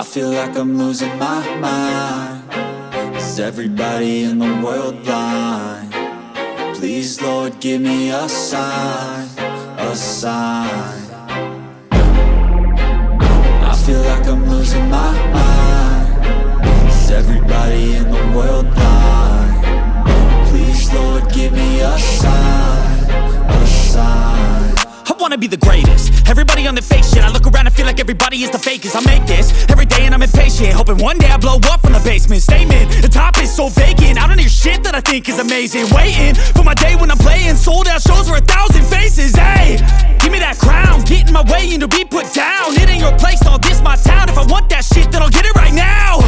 I feel like I'm losing my mind. Is everybody in the world blind? Please, Lord, give me a sign, a sign. I feel like I'm losing my mind. Is everybody in the world blind? Please, Lord, give me a sign, a sign. I wanna be the greatest. Everybody on the fake shit. I look around and feel like everybody is the fakest. I make this every day and I'm impatient, hoping one day I blow up from the basement. Statement, the top is so vacant. I don't hear shit that I think is amazing. Waiting for my day when I'm playing sold out shows for 1,000 faces. Hey, give me that crown, get in my way and to be put down. It ain't your place, all this my town. If I want that shit, then I'll get it right now.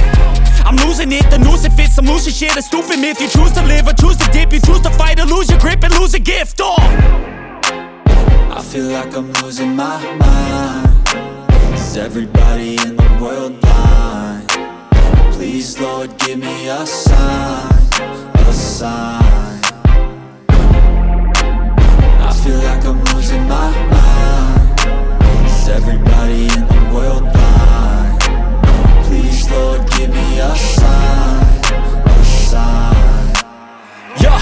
I'm losing it, the noose it fits. I'm losing shit, a stupid myth. You choose to live or choose to dip. You choose to fight or lose your grip and lose a gift. I feel like I'm losing my mind. Is everybody in the world blind? Please, Lord, give me a sign, a sign. I feel like I'm losing my mind. Is everybody in the world blind? Please, Lord, give me a sign, a sign. Yeah.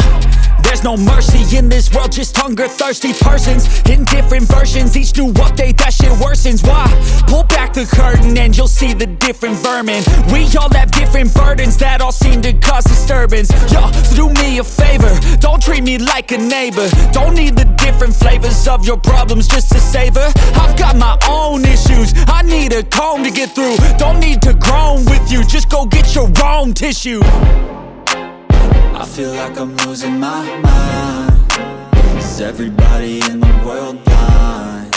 There's no mercy in this world, just hunger-thirsty persons in different versions. Each new update, that shit worsens. Why? Pull back the curtain and you'll see the different vermin. We all have different burdens that all seem to cause disturbance. Yo, so do me a favor, don't treat me like a neighbor. Don't need the different flavors of your problems just to savor. I've got my own issues, I need a comb to get through. Don't need to groan with you, just go get your own tissue. I feel like I'm losing my mind. Is everybody in the world blind?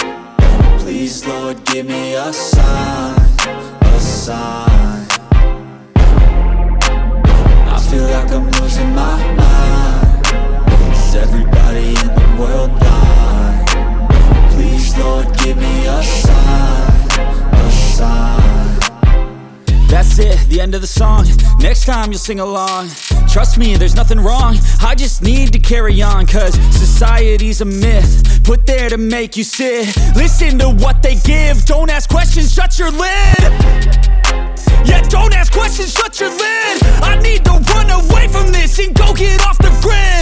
Please, Lord, give me a sign, a sign. I feel like I'm losing my mind. Is everybody in the world blind? Please, Lord, give me a sign, a sign. That's it, the end of the song. Next time you'll sing along. Trust me, there's nothing wrong. I just need to carry on, cause society's a myth put there to make you sit. Listen to what they give. Don't ask questions, shut your lid. Yeah, don't ask questions, shut your lid. I need to run away from this and go get off the grid.